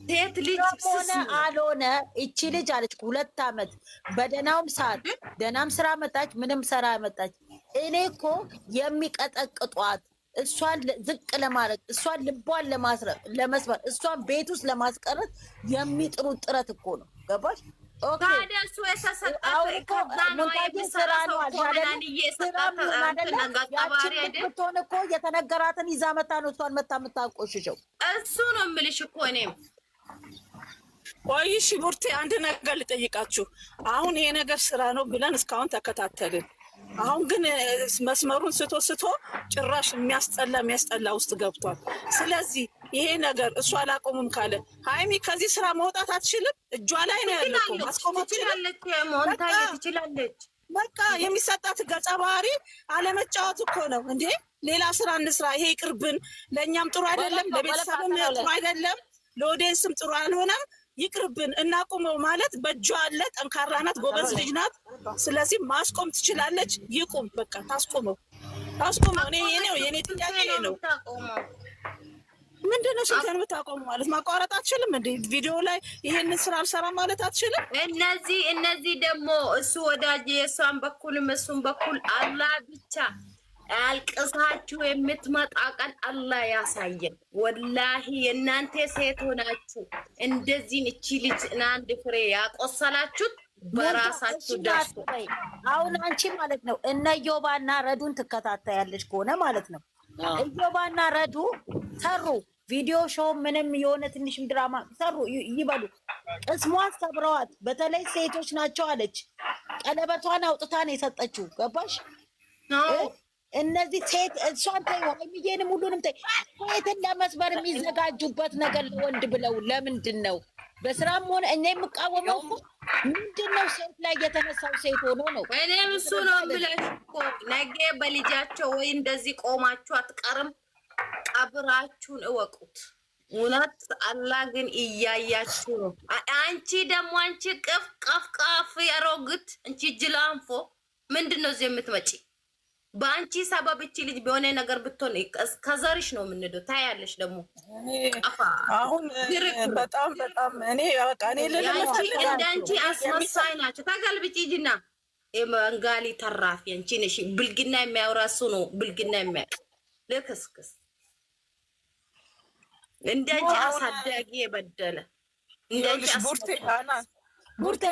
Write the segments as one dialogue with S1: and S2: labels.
S1: ሴት ልጅ
S2: ሆነ አልሆነ እቺ ልጅ አለች 2 ዓመት በደናውም ሰዓት ደናም ስራ መጣች፣ ምንም ስራ መጣች። እኔ እኮ የሚቀጠቅጧት እሷን ዝቅ ለማድረግ እሷን ልቧን ለመስበር እሷን ቤት ውስጥ ለማስቀረት የሚጥሩት ጥረት እኮ ነው። ገባሽ?
S1: ታዲያ እሱ የተሰጣት ከዛ ነው የሚሰራው
S2: ብትሆን እኮ የተነገራትን ይዛ መታ ነው እሷን መታ የምታቆሽሸው።
S1: እሱ ነው የምልሽ እኮ እኔም።
S3: ቆይሽ ቡርቴ አንድ ነገር ልጠይቃችሁ። አሁን ይሄ ነገር ስራ ነው ብለን እስካሁን ተከታተልን። አሁን ግን መስመሩን ስቶ ጭራሽ የሚያስጠላ ውስጥ ገብቷል። ስለዚህ ይሄ ነገር እሷ አላቆምም ካለ ሃይሚ ከዚህ ስራ መውጣት አትችልም። እጇ ላይ ነው ያለው። ማስቆም
S1: ትችላለች።
S3: በቃ የሚሰጣት ገጸ ባህሪ አለመጫወት እኮ ነው እንዴ። ሌላ ስራ እንስራ። ይሄ ይቅርብን። ለእኛም ጥሩ አይደለም፣ ለቤተሰብም ጥሩ አይደለም፣ ለኦዲየንስም ጥሩ አልሆነም። ይቅርብን፣ እናቁመው ማለት በእጇ አለ። ጠንካራ ናት፣ ጎበዝ ልጅ ናት። ስለዚህ ማስቆም ትችላለች። ይቁም፣ በቃ ታስቆመው። እኔ የኔ ጥያቄ ነው። ምንድነው ሽንተን የምታቆሙ ማለት ማቋረጥ አትችልም እንዴ? ቪዲዮ ላይ ይሄንን ስራ አልሰራም ማለት አትችልም?
S1: እነዚህ ደግሞ እሱ ወዳጅ የእሷን በኩልም እሱን በኩል አላህ ብቻ አልቅሳችሁ የምትመጣ ቀን አላህ ያሳየን። ወላሂ የእናንተ ሴት ሆናችሁ እንደዚህ እቺ ልጅ አንድ ፍሬ ያቆሰላችሁት በራሳችሁ ደርሶ።
S2: አሁን አንቺ ማለት ነው እነ ዮባና ረዱን ትከታተያለሽ ከሆነ ማለት ነው ዮባና ረዱ ሰሩ ቪዲዮ ሾው ምንም የሆነ ትንሽም ድራማ ሰሩ ይበሉ፣ ቅስሟን ሰብረዋት። በተለይ ሴቶች ናቸው አለች። ቀለበቷን አውጥታ ነው የሰጠችው። ገባሽ? እነዚህ ሴት እሷን ተይ፣ ወይዬንም ሁሉንም ተይ። ሴትን ለመስበር የሚዘጋጁበት ነገር ለወንድ ብለው ለምንድን ነው? በስራም ሆነ እኛ የምቃወመው እኮ ምንድን ነው ሴት ላይ የተነሳው ሴት ሆኖ ነው።
S1: እኔም እሱ ነው ብለሽ እኮ ነገ በልጃቸው ወይ እንደዚህ ቆማችሁ አትቀርም። ቀብራችሁን እወቁት። እውነት አላህ ግን እያያችሁ ነው። አንቺ ደግሞ አንቺ ቀፍቃፍ ያሮግት አንቺ ጅላንፎ ምንድን ነው እዚህ የምትመጪ? በአንቺ ሰበብ እቺ ልጅ በሆነ ነገር ብትሆን ከዘርሽ ነው የምንለው። ታያለሽ ደግሞ
S3: አሁን በጣም እኔ በቃ እኔ
S1: እንዳንቺ አስመሳይ ናቸው። ተገልብጪ ሂጂና የመንጋሊ ተራፊ አንቺ ነሽ። ብልግና የሚያወራ እሱ ነው ብልግና የሚያውቅ ልክስክስ። እንዳንቺ አሳዳጊ የበደለ እንዳንቺ
S2: ቡርቴ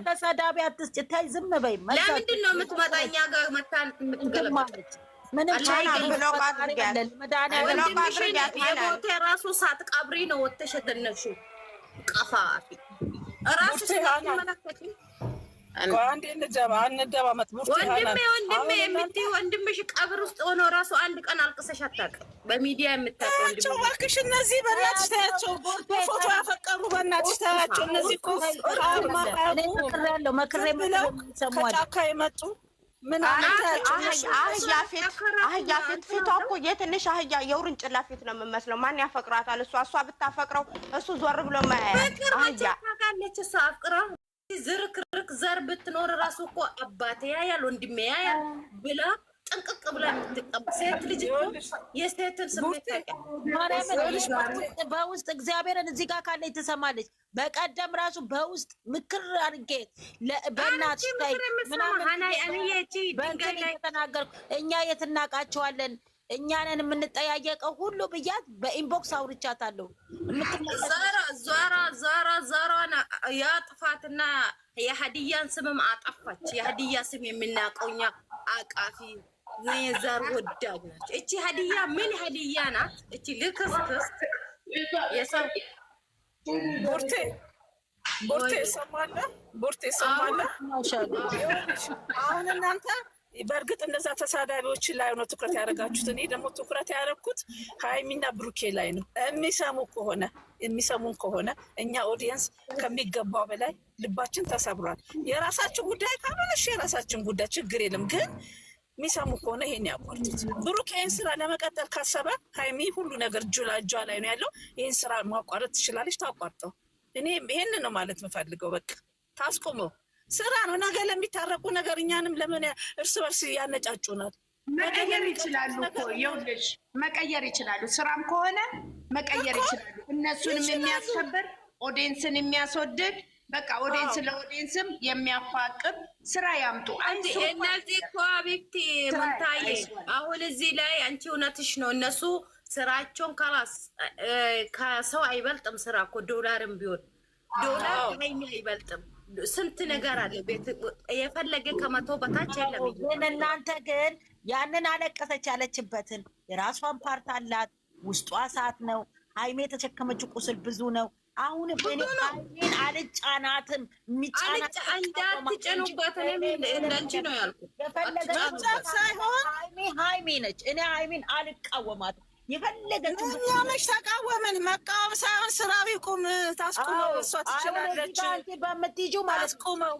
S2: ተሳዳቢ አትስጭ። ታይ ዝም በይ።
S1: ለምንድን ነው የምትመጣኛ ጋር መታን የምትገለማለች? ምንም የሞተ ራሱ ሳትቀብሪ ነው ወጥተሽ የተነፍሽው። ቀፋፊ ራስሽ ተመለከቺ። ወንድምሽ ቀብር ውስጥ ሆኖ ራሱ አንድ ቀን አልቅሰሽ አታውቅም። በሚዲያ የምታውቀው
S3: እባክሽ እነዚህ በእናትሽ ታያቸው። በፎቶ ያፈቀሩ በእናትሽ ታያቸው። እነዚህ እኮ ከጫካ የመጡ ምን
S4: አህያ ፊት ፊቷ እኮ የትንሽ አህያ የውርንጭላ ፊት ነው የምመስለው። ማን ያፈቅራታል? እሷ ብታፈቅረው እሱ ዞር ብሎ አህያ
S1: ታውቃለች። እሷ አፍቅራ ዝርክርክ ዘር ብትኖር ራሱ እኮ አባቴ ያያል ወንድሜ ያያል ብላ ጥንቅቅ ብላ የምትቀበል ሴት ልጅ የሴትን ስሜት ታውቂያለሽ።
S2: በውስጥ እግዚአብሔርን እዚህ ጋር ካለች ትሰማለች። በቀደም ራሱ በውስጥ ምክር አድርጌ በእናትሽ ላይ ምናምን ተናገርኩ። እኛ የት እናውቃቸዋለን? እኛንን የምንጠያየቀው ሁሉ ብያት በኢንቦክስ አውርቻታለሁ።
S1: ዛራን ያጥፋትና የሀዲያን ስምም አጠፋች። የሀዲያ ስም የምናውቀው እኛ አቃፊ ዘር ወዳድ ናቸው። እቺ ሀዲያ ምን ሀዲያ ናት? እቺ ልክስክስ የሰው
S3: ቡርቴ ሰማለ። አሁን እናንተ በእርግጥ እነዛ ተሳዳቢዎች ላይ ነው ትኩረት ያደረጋችሁት። እኔ ደግሞ ትኩረት ያደረግኩት ሃይሚና ብሩኬ ላይ ነው። የሚሰሙን ከሆነ እኛ ኦዲየንስ ከሚገባው በላይ ልባችን ተሰብሯል። የራሳችን ጉዳይ ካልሆነሽ የራሳችን ጉዳይ ችግር የለም። ግን የሚሰሙ ከሆነ ይሄን ያቋርጡት። ብሩኬ ይህን ስራ ለመቀጠል ካሰበ ሃይሚ ሁሉ ነገር እጇ ላይ ነው ያለው። ይህን ስራ ማቋረጥ ትችላለች፣ ታቋርጠው። እኔ ይሄንን ነው ማለት የምፈልገው። በቃ ታስቆመው። ስራ ነው። ነገ ለሚታረቁ ነገር እኛንም ለምን እርስ በርስ ያነጫጩናል?
S5: መቀየር ይችላሉ እኮ ይኸውልሽ፣ መቀየር ይችላሉ። ስራም ከሆነ መቀየር ይችላሉ። እነሱንም የሚያስከብር ኦዲየንስን የሚያስወድድ በቃ ኦዲየንስ ለኦዲየንስም የሚያፋቅር ስራ ያምጡ።
S1: እነዚህ እኮ ሀቢብቲ ምንታየ አሁን እዚህ ላይ አንቺ እውነትሽ ነው። እነሱ ስራቸውን ከራስ ከሰው አይበልጥም። ስራ እኮ ዶላርም ቢሆን ዶላር ከሀይሚ አይበልጥም። ስንት ነገር አለ ቤት የፈለገ ከመቶ በታች የለም።
S2: ግን እናንተ ግን ያንን አለቀሰች ያለችበትን የራሷን ፓርት አላት። ውስጧ እሳት ነው። ሀይሜ የተሸከመችው ቁስል ብዙ ነው። አሁን እኔ ሀይሜን አልጫናትም። የሚጫናት
S1: እንዳትጭኑበት እንዳንቺ ነው ያልኩት።
S2: የፈለገች ሳይሆን ሀይሜ ነች። እኔ ሀይሜን አልቃወማትም። የፈለገች
S3: እኛመች ተቃወምን። መቃወም ሳይሆን ስራው ይቁም። ታስቁመው። እሷ ትችላለች።
S2: በምትይጂው ማለት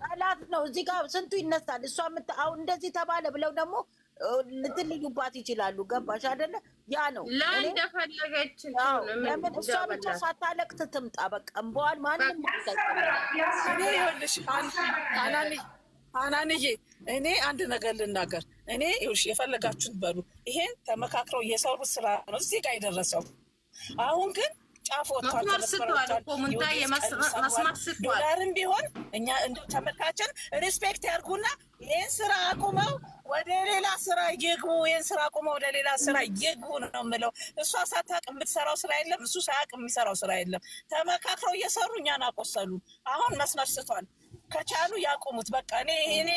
S2: ጠላት ነው። እዚህ ጋር ስንቱ ይነሳል። እሷ አሁን እንደዚህ ተባለ ብለው ደግሞ ልትልዩባት ይችላሉ። ገባሽ አይደለ? ያ ነው
S1: ላይ እንደፈለገች
S2: ለምን እሷ ብቻ ሳታለቅት ትምጣ። በቃ እምበዋል ማንም
S3: ይኸውልሽ አናንዬ እኔ አንድ ነገር ልናገር። እኔ ይኸውልሽ የፈለጋችሁት በሉ። ይሄን ተመካክረው እየሰሩት ስራ ነው እዚህ ጋር የደረሰው። አሁን ግን ጫፍ ወጥቷል። ዶላርም ቢሆን እኛ እንደ ተመልካችን ሪስፔክት ያርጉና ይህን ስራ አቁመው ወደ ሌላ ስራ ይግቡ። ይህን ስራ አቁመው ወደ ሌላ ስራ ይግቡ ነው የምለው። እሷ ሳታውቅ የምትሰራው ስራ የለም፣ እሱ ሳያውቅ የሚሰራው ስራ የለም። ተመካክረው እየሰሩ እኛን አቆሰሉ። አሁን መስመር ስቷል። ከቻሉ ያቆሙት። በቃ እኔ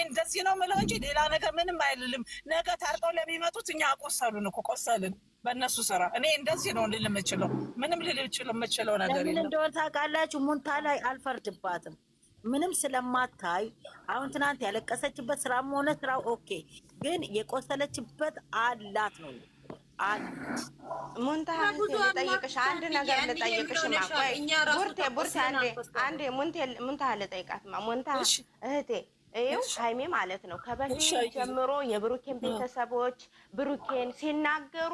S3: እንደዚህ ነው የምለው እንጂ ሌላ ነገር ምንም አይልልም። ነገ ታርቀው ለሚመጡት እኛ አቆሰሉን እኮ ቆሰልን በእነሱ ስራ። እኔ እንደዚህ ነው ልል የምችለው። ምንም ልል የምችለው ነገር የለም።
S2: እንደሆነ ታውቃላችሁ፣ ሙንታ ላይ አልፈርድባትም ምንም ስለማታይ። አሁን ትናንት ያለቀሰችበት ስራም ሆነ ስራው ኦኬ፣ ግን የቆሰለችበት አላት ነው
S4: ሙንታ ልጠይቅሽ አንድ ነገር ልጠይቅሽማ። ቆይ ቡርቴ አንዴ ሙንታ ልጠይቃትማ። ሙንታ እህቴ ይኸው ሀይሜ ማለት ነው ከበፊት ጀምሮ የብሩኬን ቤተሰቦች ብሩኬን ሲናገሩ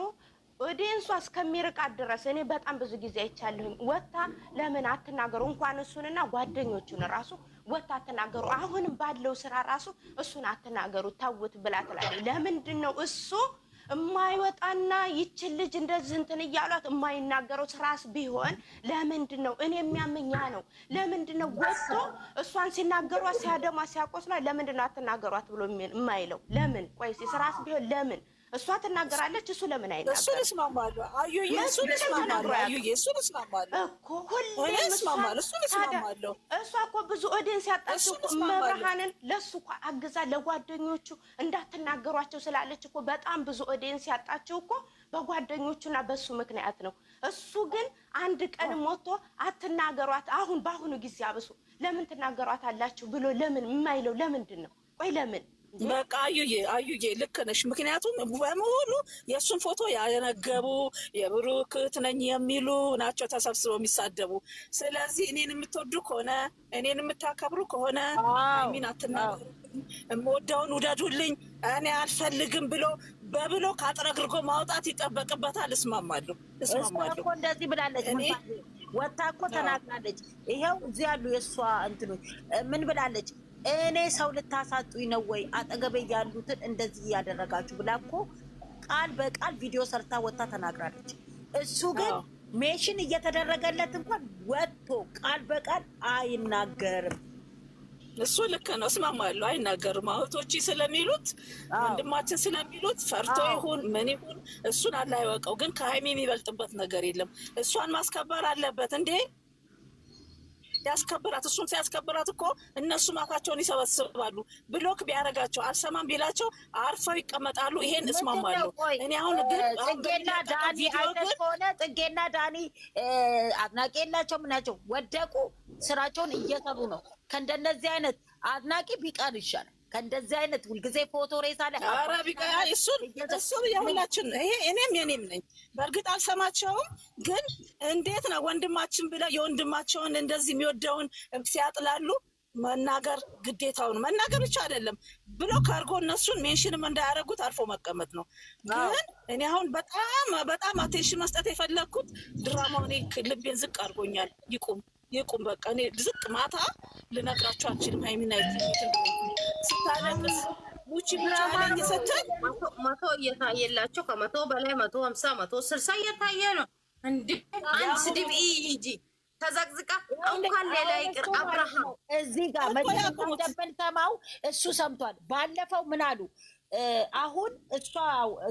S4: ኦዲየንሷ እስከሚርቃት ድረስ እኔ በጣም ብዙ ጊዜ አይቻለሁኝ። ወታ ለምን አትናገሩ? እንኳን እሱንና ጓደኞቹን ራሱ ወታ አትናገሩ። አሁንም ባለው ስራ ራሱ እሱን አትናገሩ ተውት ብላ ትላለች። ለምንድን ነው እሱ የማይወጣና ይችን ልጅ እንደዚህ እንትን እያሏት የማይናገረው? ስራስ ቢሆን ለምንድን ነው? እኔ የሚያመኛ ነው። ለምንድን ነው ወጥቶ እሷን ሲናገሯት ሲያደማ ሲያቆስሏት ለምንድን ነው አትናገሯት ብሎ የማይለው? ለምን? ቆይ ስራስ ቢሆን ለምን እሷ ትናገራለች? እሱ ለምን አይናገርም?
S3: እሱን እስማማለሁ አዩዬ፣ እሱን እስማማለሁ አዩዬ፣ እሱን እስማማለሁ
S4: እኮ ሁሌ እስማማለሁ። እሷ እኮ ብዙ ኦዲየንስ ያጣችው መብርሃንን ለሱ እኮ አግዛ ለጓደኞቹ እንዳትናገሯቸው ስላለች እኮ በጣም ብዙ ኦዲየንስ ያጣችው እኮ በጓደኞቹና በሱ ምክንያት ነው። እሱ ግን አንድ ቀን ሞቶ አትናገሯት፣ አሁን በአሁኑ ጊዜ አብሶ ለምን ትናገሯት አላችሁ ብሎ ለምን የማይለው ለምንድን ነው? ቆይ ለምን?
S3: በቃ አዩዬ ልክ ነሽ። ምክንያቱም በሙሉ የእሱን ፎቶ ያነገቡ የብሩክ እህት ነኝ የሚሉ ናቸው ተሰብስበው የሚሳደቡ። ስለዚህ እኔን የምትወዱ ከሆነ እኔን የምታከብሩ ከሆነ ሚን አትናገሩ፣ የምወደውን ውደዱልኝ፣ እኔ አልፈልግም ብሎ በብሎ ካጥረግርጎ ማውጣት ይጠበቅበታል። እስማማለሁ።
S2: እንደዚህ ብላለች፣ ወታ እኮ ተናግራለች። ይኸው እዚህ ያሉ የእሷ እንትኖች ምን ብላለች? እኔ ሰው ልታሳጡኝ ነው ወይ አጠገቤ ያሉትን እንደዚህ እያደረጋችሁ ብላ እኮ ቃል በቃል ቪዲዮ ሰርታ ወጣ ተናግራለች። እሱ ግን ሜሽን እየተደረገለት እንኳን ወጥቶ ቃል በቃል አይናገርም።
S3: እሱ ልክ ነው፣ እስማማለሁ። አይናገርም። እህቶች ስለሚሉት ወንድማችን ስለሚሉት ፈርቶ ይሁን ምን ይሁን እሱን አላህ ይወቀው። ግን ከሀይሚ የሚበልጥበት ነገር የለም። እሷን ማስከበር አለበት እንዴ ያስከብራት። እሱን ሲያስከብራት እኮ እነሱ ማፋቸውን ይሰበስባሉ። ብሎክ ቢያደርጋቸው አልሰማም ቢላቸው አርፈው ይቀመጣሉ። ይሄን እስማማለሁ እኔ። አሁን ግን
S2: ጽጌና ዳኒ አይነት ከሆነ ጽጌና ዳኒ አድናቂ የላቸው ምናቸው ወደቁ። ስራቸውን እየሰሩ ነው። ከእንደነዚህ አይነት አድናቂ ቢቀር ይሻላል። ከእንደዚህ አይነት ሁልጊዜ ፎቶ ሬሳ ላይ
S3: አረቢቃ እሱ የሁላችን ይሄ እኔም የኔም ነኝ። በእርግጥ አልሰማቸውም፣ ግን እንዴት ነው ወንድማችን ብለው የወንድማቸውን እንደዚህ የሚወደውን ሲያጥላሉ መናገር ግዴታውን መናገር ብቻ አይደለም ብሎ ካርጎ እነሱን ሜንሽንም እንዳያደርጉት አርፎ መቀመጥ ነው። ግን እኔ አሁን በጣም አቴንሽን መስጠት የፈለግኩት ድራማውን ልቤን ዝቅ አድርጎኛል። ይቁም በቃ። እኔ ዝቅ ማታ ልነግራችሁ አልችልም። ሃይሚና ስታለቅስ ሙቺ ብቻለኝ ስትል
S1: መቶ እየታየላቸው ከመቶ በላይ 150 160 እየታየ ነው። እንዴ አንድ ስድብ እንጂ ተዘቅዝቃ እንኳን ሌላ ይቅር አብርሃም
S2: እዚህ ጋር መጀመሪያ እንደምንሰማው እሱ ሰምቷል። ባለፈው ምን አሉ? አሁን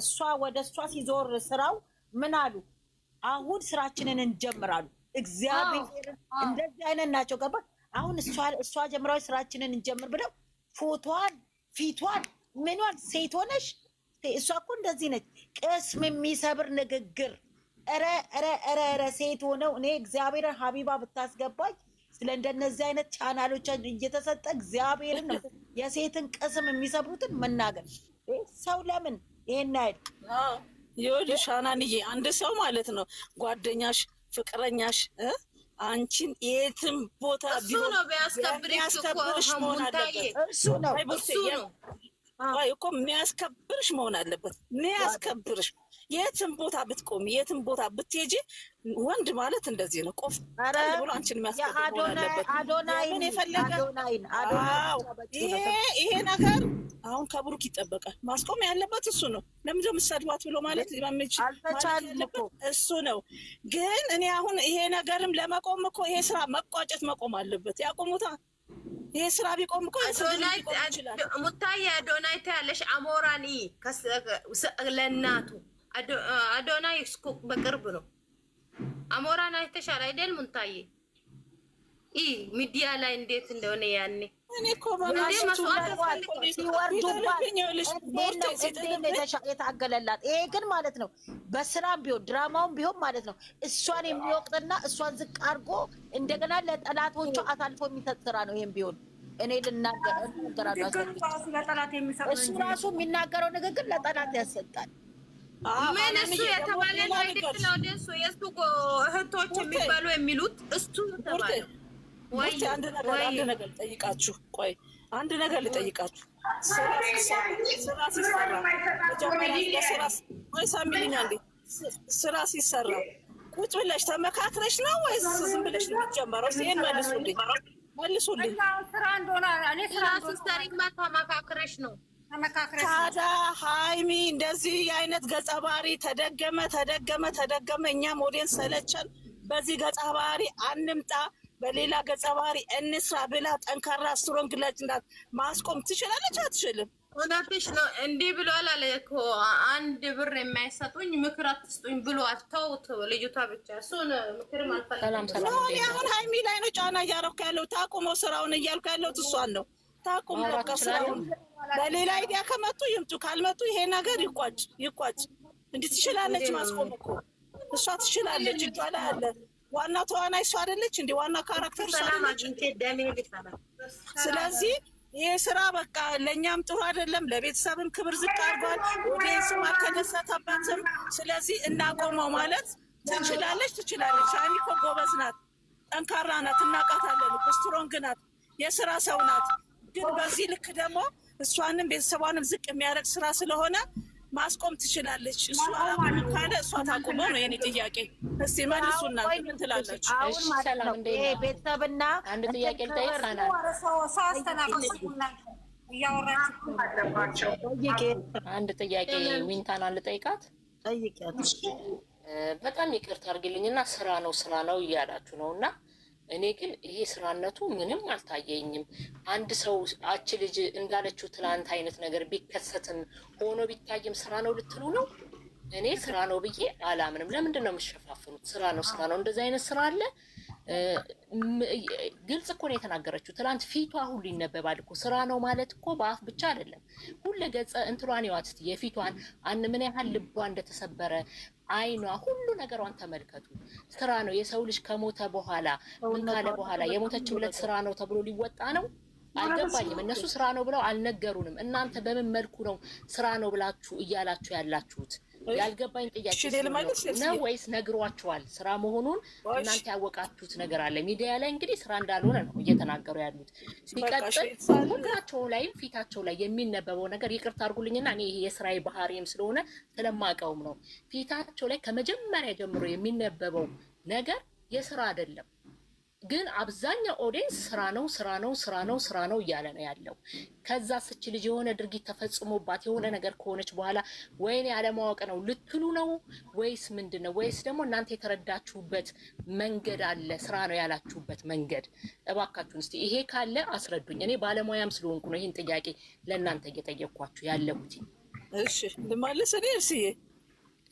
S2: እሷ ወደ እሷ ሲዞር ስራው ምን አሉ? አሁን ስራችንን እንጀምራሉ። እግዚአብሔር እንደዚህ አይነት ናቸው። ገባ? አሁን እሷ ጀምራዊ ስራችንን እንጀምር ብለው ፎቶዋን ፊቷን ምኗን ሴት ሆነሽ እሷ እኮ እንደዚህ ነች። ቅስም የሚሰብር ንግግር ረ ሴት ሆነው እኔ እግዚአብሔር ሀቢባ ብታስገባኝ ስለ እንደነዚህ አይነት ቻናሎች እየተሰጠ እግዚአብሔርን ነው የሴትን ቅስም የሚሰብሩትን መናገር። ሰው ለምን ይሄን አይል?
S3: ይኸውልሽ ሀናንዬ አንድ ሰው ማለት ነው ጓደኛሽ፣ ፍቅረኛሽ አንቺን የትም ቦታ ቢሆን የሚያስከብርሽ መሆን አለበት። እሱ ነው እኮ የሚያስከብርሽ መሆን አለበት። የሚያስከብርሽ የትም ቦታ ብትቆሚ፣ የትም ቦታ ብትሄጂ፣ ወንድ ማለት እንደዚህ ነው። ቆፍ ብሎ አንቺን የሚያስከብር መሆን አለበት። ምን የፈለገ ይሄ ነገር አሁን ከብሩክ ይጠበቃል። ማስቆም ያለበት እሱ ነው። ለምንድን ነው የምትሰድባት ብሎ ማለት እሱ ነው። ግን እኔ አሁን ይሄ ነገርም ለመቆም እኮ ይሄ ስራ መቋጨት መቆም አለበት። ያቆሙታ ይሄ ስራ ቢቆም እኮ
S1: ሙታዬ አዶናይ ታያለሽ። አሞራኒ ለእናቱ አዶናይ እስኮ በቅርብ ነው። አሞራን አይተሻል አይደል ሙታዬ? ሚዲያ ላይ እንዴት እንደሆነ ያኔ
S3: እኔ እኮ
S2: የታገለላት ይሄ ግን ማለት ነው። በስራም ቢሆን ድራማውም ቢሆን ማለት ነው እሷን የሚወቅጥና እሷን ዝቅ አድርጎ እንደገና ለጠላቶቹ አሳልፎ የሚሰጥ ስራ ነው። ይሄም ቢሆን እኔ ልናገራለሁ። እሱ ራሱ የሚናገረው ንግግር ለጠላት ያሰጣል።
S1: ምን እሱ የተባለ ነው አይደል? ለወደሱ የሱ እህቶች የሚባሉ የሚሉት እሱ ተባለ።
S3: አንድ ነገር ልጠይቃችሁ። ቆይ አንድ ነገር ልጠይቃችሁ። ስራ ሲሰራ ቁጭ ብለሽ ተመካክረሽ ነው ወይስ ዝም ብለሽ ነው የሚጀመረው? ይሄን መልሱልኝ።
S1: ስራ እንደሆነ እኔ ስራ ሲሰሪማ ተመካክረሽ ነው።
S3: ታዲያ ሀይሚ እንደዚህ አይነት ገጸ ባህሪ ተደገመ። እኛም ኦዲየንስ ሰለቸን። በዚህ ገጸ ባህሪ አንምጣ፣ በሌላ ገጸ ባህሪ እንስራ ብላ ጠንካራ ስትሮንግ ልጅ ናት። ማስቆም ትችላለች? አትችልም?
S1: እውነትሽ ነው። እንዲህ ብሏል አለ እኮ አንድ ብር የማይሰጡኝ ምክር አትስጡኝ ብሏል። ተውት ልጅቷ ብቻ እሱን ምክርም አልፈልግም።
S3: አሁን ሀይሚ ላይ ነው ጫና እያረኩ ያለው። ታቁመው ስራውን እያልኩ ያለሁት እሷን ነው። ታቁመው ስራውን። በሌላ አይዲያ ከመጡ ይምጡ፣ ካልመጡ ይሄ ነገር ይቋጭ። እንዲህ ትችላለች ማስቆም እኮ እሷ ትችላለች። እጇ ላይ አለ። ዋና ተዋናይ እሷ አይደለች እንዴ? ዋና ካራክተር እሷ አይደለች? ስለዚህ ይሄ ስራ በቃ ለእኛም ጥሩ አይደለም፣ ለቤተሰብም ክብር ዝቅ አድርጓል። ኦዲየንስም አልተደሰተበትም። ስለዚህ እናቆመው ማለት ትችላለች። ሀይሚ እኮ ጎበዝ ናት፣ ጠንካራ ናት፣ እናውቃታለን፣ ስትሮንግ ናት፣ የስራ ሰው ናት። ግን በዚህ ልክ ደግሞ እሷንም ቤተሰቧንም ዝቅ የሚያደርግ ስራ ስለሆነ ማስቆም ትችላለች። እሱ አላቆም ካለ እሷ ታቆመው ነው የኔ ጥያቄ። እስቲ መልሱና ምን ትላለች?
S2: አሁን ማለት ነው ቤተሰብና
S6: አንድ ጥያቄ ልጠይቃና አንድ ጥያቄ ዊንታና ልጠይቃት። በጣም ይቅርታ አድርግልኝና ስራ ነው እያላችሁ ነው እና እኔ ግን ይሄ ስራነቱ ምንም አልታየኝም። አንድ ሰው አች ልጅ እንዳለችው ትናንት አይነት ነገር ቢከሰትም ሆኖ ቢታይም ስራ ነው ልትሉ ነው? እኔ ስራ ነው ብዬ አላምንም። ለምንድን ነው የምትሸፋፍኑት? ስራ ነው። እንደዚህ አይነት ስራ አለ? ግልጽ እኮ ነው የተናገረችው። ትናንት ፊቷ ሁሉ ይነበባል እኮ። ስራ ነው ማለት እኮ በአፍ ብቻ አይደለም። ሁሉ ገጸ እንትሯን ይዋት እስኪ የፊቷን ምን ያህል ልቧ እንደተሰበረ አይኗ፣ ሁሉ ነገሯን ተመልከቱ። ስራ ነው። የሰው ልጅ ከሞተ በኋላ ምን ካለ በኋላ የሞተችለት ስራ ነው ተብሎ ሊወጣ ነው? አልገባኝም። እነሱ ስራ ነው ብለው አልነገሩንም። እናንተ በምን መልኩ ነው ስራ ነው ብላችሁ እያላችሁ ያላችሁት? ያልገባኝ ጥያቄ ነው። ወይስ ነግሯችኋል ስራ መሆኑን? እናንተ ያወቃችሁት ነገር አለ? ሚዲያ ላይ እንግዲህ ስራ እንዳልሆነ ነው እየተናገሩ ያሉት። ሲቀጥል ሁላቸው ላይም ፊታቸው ላይ የሚነበበው ነገር ይቅርታ አድርጉልኝና እኔ ይሄ የስራዬ ባህሪም ስለሆነ ስለማውቀውም ነው። ፊታቸው ላይ ከመጀመሪያ ጀምሮ የሚነበበው ነገር የስራ አይደለም። ግን አብዛኛው ኦዲየንስ ስራ ነው እያለ ነው ያለው። ከዛ ስች ልጅ የሆነ ድርጊት ተፈጽሞባት የሆነ ነገር ከሆነች በኋላ ወይኔ ያለማወቅ ነው ልትሉ ነው ወይስ ምንድን ነው? ወይስ ደግሞ እናንተ የተረዳችሁበት መንገድ አለ? ስራ ነው ያላችሁበት መንገድ እባካችሁን እስቲ ይሄ ካለ አስረዱኝ። እኔ ባለሙያም ስለሆንኩ ነው ይህን ጥያቄ ለእናንተ እየጠየኳችሁ ያለሁት። እሺ
S3: ልመልስ እኔ እርስዬ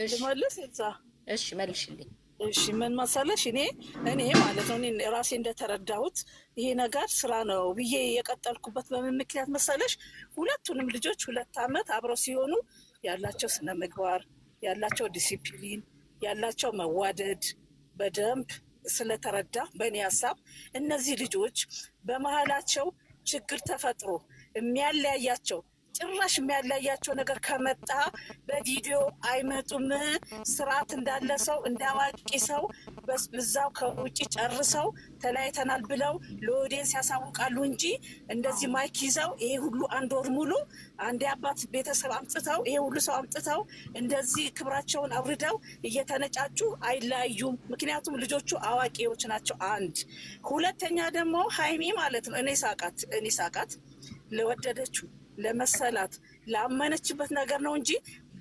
S3: ልመልስ
S6: እሺ መልሽልኝ።
S3: እሺ ምን መሰለሽ እኔ ማለት ነው እኔ ራሴ እንደተረዳሁት ይሄ ነገር ስራ ነው ብዬ የቀጠልኩበት በምን ምክንያት መሰለሽ? ሁለቱንም ልጆች 2 ዓመት አብረው ሲሆኑ ያላቸው ስነ ምግባር፣ ያላቸው ዲሲፕሊን፣ ያላቸው መዋደድ በደንብ ስለተረዳ በእኔ ሀሳብ እነዚህ ልጆች በመሀላቸው ችግር ተፈጥሮ የሚያለያያቸው ጭራሽ የሚያለያያቸው ነገር ከመጣ በቪዲዮ አይመጡም። ስርዓት እንዳለ ሰው እንዳዋቂ ሰው በዛው ከውጭ ጨርሰው ተለያይተናል ብለው ለኦዲየንስ ያሳውቃሉ እንጂ እንደዚህ ማይክ ይዘው ይሄ ሁሉ 1 ወር ሙሉ አንድ አባት ቤተሰብ አምጥተው ይሄ ሁሉ ሰው አምጥተው እንደዚህ ክብራቸውን አውርደው እየተነጫጩ አይለያዩም። ምክንያቱም ልጆቹ አዋቂዎች ናቸው። 1 ሁለተኛ ደግሞ ሀይሚ ማለት ነው እኔ ሳቃት ለወደደችው ለመሰላት ላመነችበት ነገር ነው እንጂ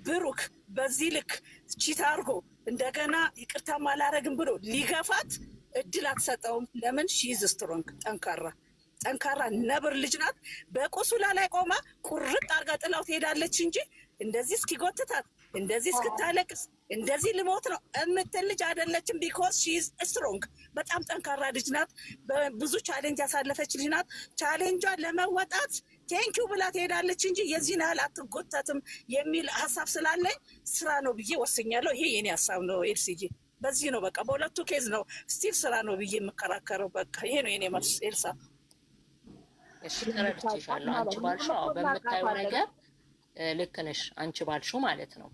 S3: ብሩክ በዚህ ልክ ቺት አድርጎ እንደገና ይቅርታ አላረግም ብሎ ሊገፋት እድል አትሰጠውም። ለምን? ሺዝ ስትሮንግ ጠንካራ ነብር ልጅ ናት። በቁስሏ ላይ ቆማ ቁርጥ አርጋ ጥላው ትሄዳለች እንጂ እንደዚህ እስኪጎትታት እንደዚህ እስክታለቅስ እንደዚህ ልሞት ነው እምትል ልጅ አይደለችም። ቢኮዝ ሺዝ ስትሮንግ በጣም ጠንካራ ልጅ ናት። ብዙ ቻሌንጅ ያሳለፈች ልጅ ናት። ቻሌንጇን ለመወጣት ቴንኪው ብላ ትሄዳለች እንጂ የዚህን ያህል አትጎተትም የሚል ሀሳብ ስላለኝ ስራ ነው ብዬ ወስኛለሁ። ይሄ የኔ ሀሳብ ነው ኤልሲጂ። በዚህ ነው በቃ በሁለቱ ኬዝ ነው ስቲል ስራ ነው ብዬ የምከራከረው። በቃ ይሄ ነው የኔ መልስ። ኤልሳ
S6: እሺ ተረድቼሻለሁ። አንቺ ባልሽው በምታዩ ነገር ልክ ነሽ። አንቺ ባልሽው ማለት ነው።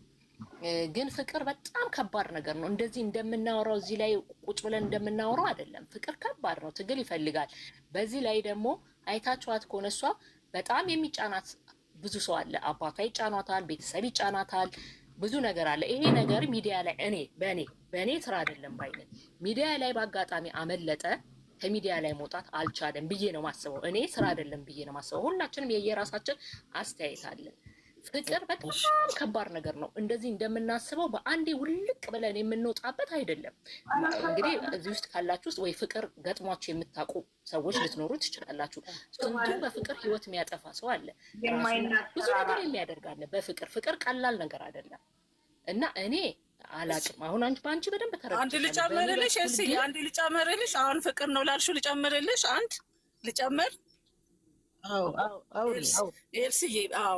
S6: ግን ፍቅር በጣም ከባድ ነገር ነው። እንደዚህ እንደምናወራው እዚህ ላይ ቁጭ ብለን እንደምናወራው አይደለም። ፍቅር ከባድ ነው፣ ትግል ይፈልጋል። በዚህ ላይ ደግሞ አይታችኋት ከሆነ እሷ በጣም የሚጫናት ብዙ ሰው አለ። አባቷ ይጫናታል፣ ቤተሰብ ይጫናታል፣ ብዙ ነገር አለ። ይሄ ነገር ሚዲያ ላይ በእኔ ስራ አይደለም ባይነኝ ሚዲያ ላይ በአጋጣሚ አመለጠ። ከሚዲያ ላይ መውጣት አልቻለም ብዬ ነው ማስበው። እኔ ስራ አይደለም ብዬ ነው ማስበው። ሁላችንም የየራሳችን አስተያየት አለን። ፍቅር በጣም ከባድ ነገር ነው። እንደዚህ እንደምናስበው በአንዴ ውልቅ ብለን የምንወጣበት አይደለም። እንግዲህ እዚህ ውስጥ ካላችሁ ውስጥ ወይ ፍቅር ገጥሟችሁ የምታውቁ ሰዎች ልትኖሩ ትችላላችሁ። ስንቱ በፍቅር ህይወት የሚያጠፋ ሰው አለ፣ ብዙ ነገር የሚያደርጋለ በፍቅር። ፍቅር ቀላል ነገር አይደለም እና እኔ አላቅም። አሁን በአንቺ በደንብ ተረድቼ
S3: አንድ ልጨምርልሽ እስኪ አንድ ልጨምርልሽ። አሁን ፍቅር ነው ላልሽው ልጨምርልሽ አንድ ልጨምር ኤልስዬ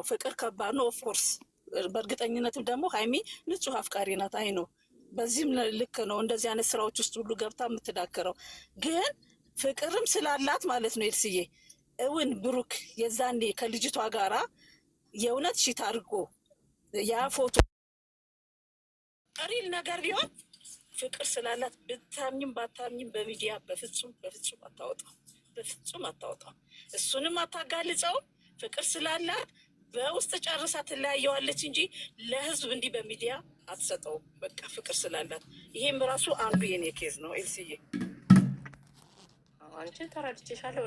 S3: ፍቅር ከባድ ነው። ኦፍኮርስ በእርግጠኝነትም ደግሞ ሀይሚ ንጹህ አፍቃሪ ናት። አይ ነው በዚህም ልክ ነው እንደዚህ አይነት ስራዎች ውስጥ ሁሉ ገብታ የምትዳክረው። ግን ፍቅርም ስላላት ማለት ነው ኤልስዬ እውን ብሩክ የዛኔ ከልጅቷ ጋራ የእውነት ሽት አድርጎ ያ ፎቶ ሪል ነገር ቢሆን ፍቅር ስላላት ብታምኝም ባታምኝም በሚዲያ በፍጹም አታወጣም። እሱንም አታጋልጸውም። ፍቅር ስላላት በውስጥ ጨርሳ ትለያየዋለች እንጂ ለህዝብ እንዲህ በሚዲያ አትሰጠውም። በቃ ፍቅር ስላላት። ይሄም ራሱ አንዱ የኔ ኬዝ ነው ኤልስዬ።
S6: አንቺን ተረድቼሻለሁ።